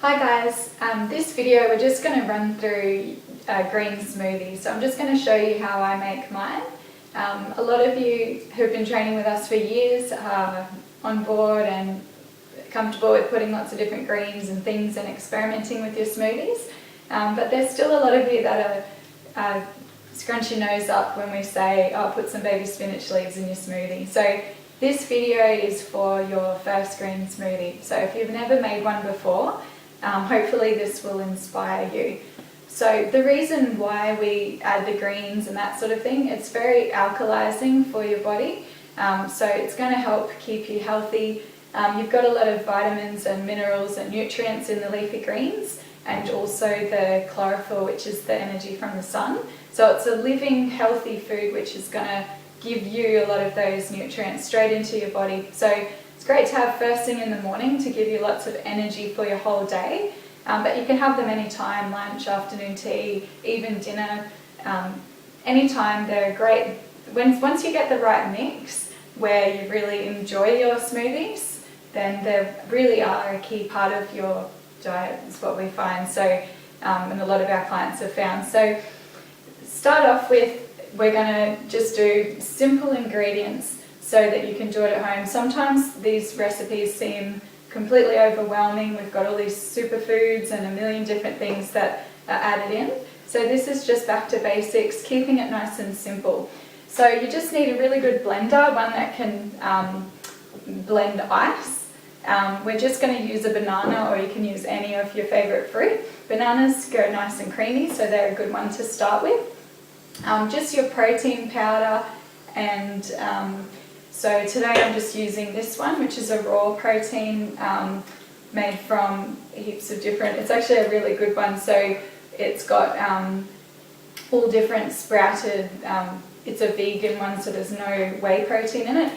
Hi guys, this video we're just going to run through a green smoothie. So I'm just going to show you how I make mine. A lot of you who've been training with us for years are on board and comfortable with putting lots of different greens and things and experimenting with your smoothies. But there's still a lot of you that are scrunch your nose up when we say, oh, put some baby spinach leaves in your smoothie. So this video is for your first green smoothie. So if you've never made one before, hopefully this will inspire you. So the reason why we add the greens and that sort of thing, it's very alkalizing for your body. So it's going to help keep you healthy. You've got a lot of vitamins and minerals and nutrients in the leafy greens, and also the chlorophyll, which is the energy from the sun. So it's a living, healthy food which is going to give you a lot of those nutrients straight into your body. So it's great to have first thing in the morning to give you lots of energy for your whole day. But you can have them anytime, lunch, afternoon tea, even dinner, anytime. They're great. Once you get the right mix where you really enjoy your smoothies, then they really are a key part of your diet, is what we find. So, and a lot of our clients have found. So start off with, we're going to just do simple ingredients so that you can do it at home. Sometimes these recipes seem completely overwhelming. We've got all these superfoods and a million different things that are added in. So this is just back to basics, keeping it nice and simple. So you just need a really good blender, one that can blend ice. We're just going to use a banana, or you can use any of your favourite fruit. Bananas go nice and creamy, so they're a good one to start with. Just your protein powder, and so today I'm just using this one, which is a raw protein made from heaps of different, it's actually a really good one. So it's got all different sprouted, it's a vegan one, so there's no whey protein in it.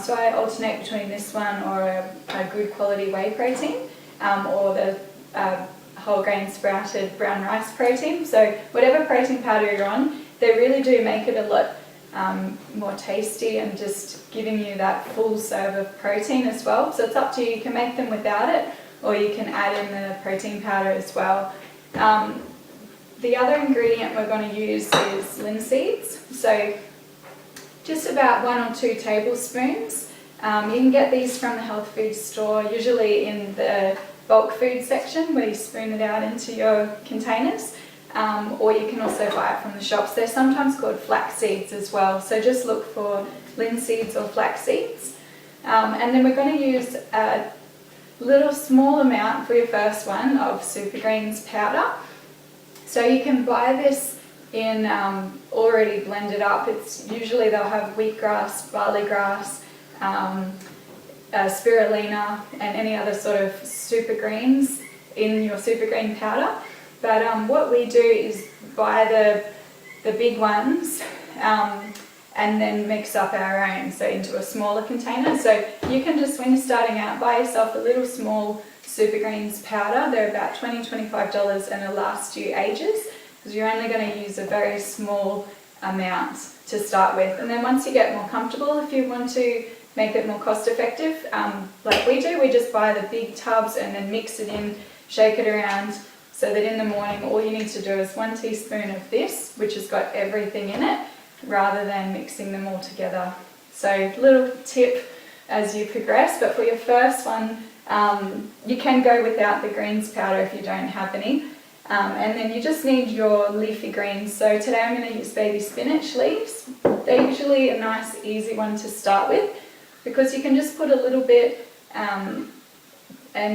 So I alternate between this one or a good quality whey protein, or the whole grain sprouted brown rice protein. So whatever protein powder you're on, they really do make it a lot more tasty and just giving you that full serve of protein as well. So it's up to you. You can make them without it, or you can add in the protein powder as well. The other ingredient we're going to use is linseeds. So just about 1 or 2 tablespoons. You can get these from the health food store, usually in the bulk food section where you spoon it out into your containers. Or you can also buy it from the shops. They're sometimes called flax seeds as well, so just look for linseeds or flax seeds. And then we're going to use a little small amount for your first one of super greens powder. So you can buy this in already blended up. It's usually they'll have wheatgrass, barley grass, spirulina, and any other sort of super greens in your super green powder. But what we do is buy the big ones and then mix up our own, so into a smaller container. So you can just, when you're starting out, buy yourself a little small super greens powder. They're about $20–25 and it'll last you ages, because you're only going to use a very small amount to start with. And then once you get more comfortable, if you want to make it more cost effective, like we do, we just buy the big tubs and then mix it in, shake it around, so that in the morning all you need to do is 1 teaspoon of this, which has got everything in it, rather than mixing them all together. So little tip as you progress, but for your first one, you can go without the greens powder if you don't have any. And then you just need your leafy greens. So today I'm going to use baby spinach leaves. They're usually a nice easy one to start with, because you can just put a little bit and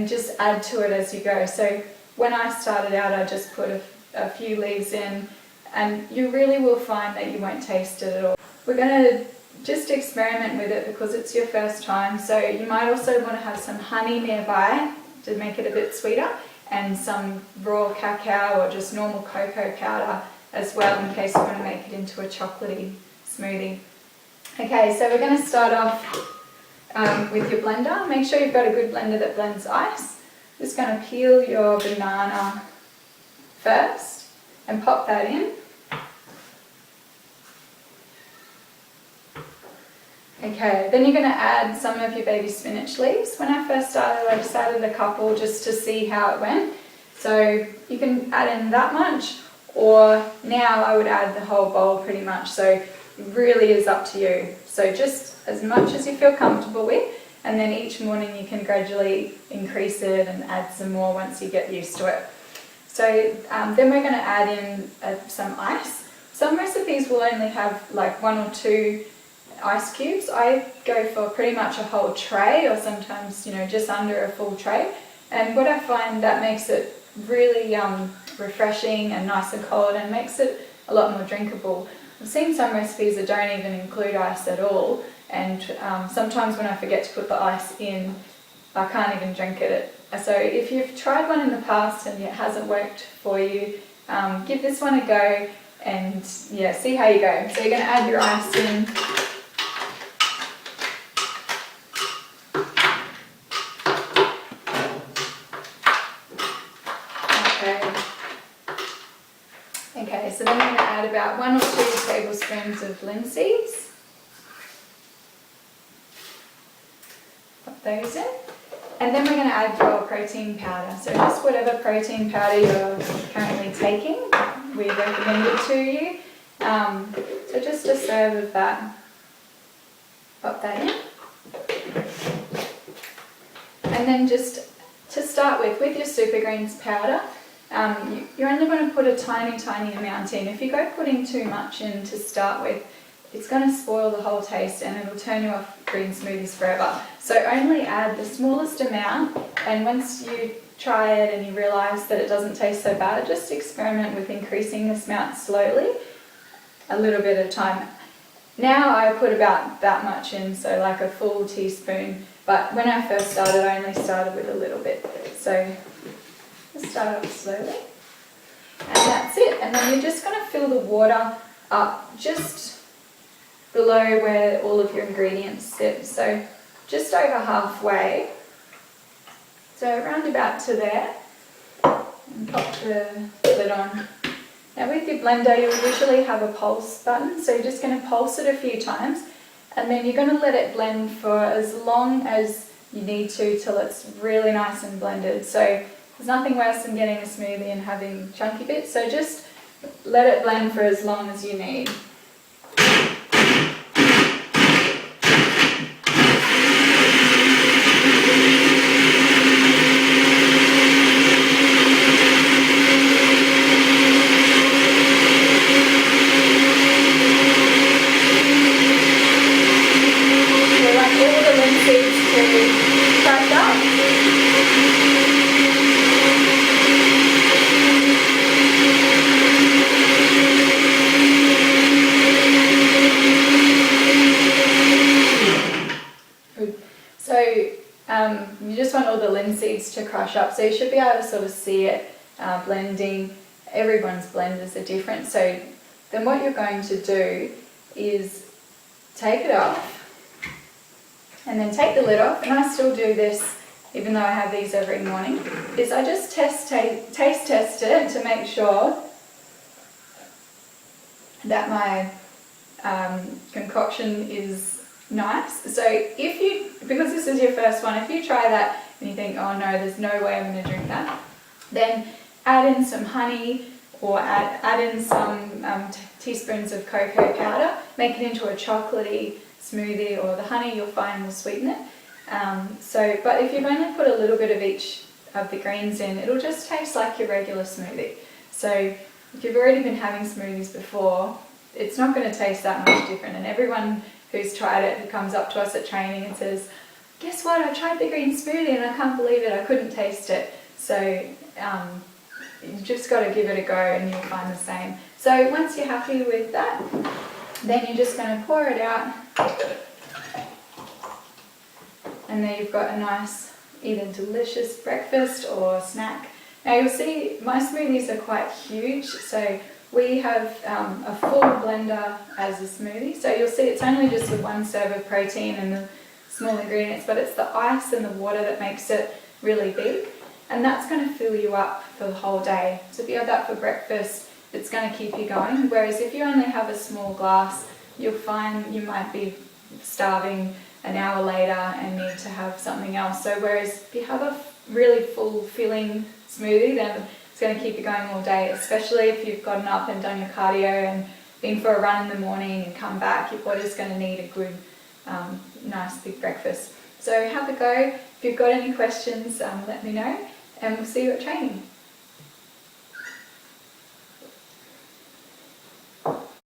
just add to it as you go. So when I started out, I just put a few leaves in, and you really will find that you won't taste it at all. We're going to just experiment with it because it's your first time. So you might also want to have some honey nearby to make it a bit sweeter, and some raw cacao or just normal cocoa powder as well, in case you want to make it into a chocolatey smoothie. Okay, so we're going to start off with your blender. Make sure you've got a good blender that blends ice. Just going to peel your banana first and pop that in. Okay, then you're going to add some of your baby spinach leaves. When I first started, I just added a couple just to see how it went. So you can add in that much, or now I would add the whole bowl pretty much. So it really is up to you. So just as much as you feel comfortable with, and then each morning you can gradually increase it and add some more once you get used to it. So then we're going to add in some ice. Some recipes will only have like 1 or 2 ice cubes. I go for pretty much a whole tray, or sometimes, just under a full tray. And what I find that makes it really refreshing and nice and cold, and makes it a lot more drinkable. I've seen some recipes that don't even include ice at all, and sometimes when I forget to put the ice in, I can't even drink it. So if you've tried one in the past and it hasn't worked for you, give this one a go and see how you go. So you're going to add your ice in. Okay, so then we're going to add about 1 or 2 tablespoons of linseeds. Put those in. And then we're going to add your protein powder. So just whatever protein powder you're currently taking, we recommend it to you. So just a serve of that. Pop that in. And then just to start with your super greens powder, you're only going to put a tiny amount in. If you go putting too much in to start with, it's going to spoil the whole taste and it'll turn you off green smoothies forever. So only add the smallest amount, and once you try it and you realise that it doesn't taste so bad, just experiment with increasing this amount slowly, a little bit at a time. Now I put about that much in, so like a full teaspoon, but when I first started I only started with a little bit. So just start off slowly, and that's it. And then you're just going to fill the water up just below where all of your ingredients sit, so just over halfway, so around about to there, and pop the lid on. Now with your blender you'll usually have a pulse button, so you're just going to pulse it a few times, and then you're going to let it blend for as long as you need to till it's really nice and blended. So there's nothing worse than getting a smoothie and having chunky bits, so just let it blend for as long as you need. You just want all the linseeds to crush up, so you should be able to sort of see it blending. Everyone's blenders are different, so then what you're going to do is take it off and then take the lid off, and I still do this even though I have these every morning, is I just taste test it to make sure that my concoction is nice. So if you, because this is your first one, if you try that and you think, oh no, there's no way I'm going to drink that, then add in some honey, or add in some teaspoons of cocoa powder, make it into a chocolatey smoothie, or the honey you'll find will sweeten it. But if you've only put a little bit of each of the greens in, it'll just taste like your regular smoothie. So if you've already been having smoothies before, it's not going to taste that much different. And everyone who's tried it, who comes up to us at training and says, guess what, I tried the green smoothie and I can't believe it, I couldn't taste it. So you've just got to give it a go and you'll find the same. So once you're happy with that, then you're just going to pour it out, and there you've got a nice, either delicious breakfast or snack. Now you'll see my smoothies are quite huge, so we have a full blender as a smoothie. So you'll see it's only just the 1 serve of protein and the small ingredients, but it's the ice and the water that makes it really big. And that's going to fill you up for the whole day. So if you have that for breakfast, it's going to keep you going. Whereas if you only have a small glass, you'll find you might be starving an hour later and need to have something else. So whereas if you have a really full filling smoothie, then it's going to keep you going all day, especially if you've gotten up and done your cardio and been for a run in the morning and come back. Your body's going to need a good, nice big breakfast. So have a go. If you've got any questions, let me know, and we'll see you at training.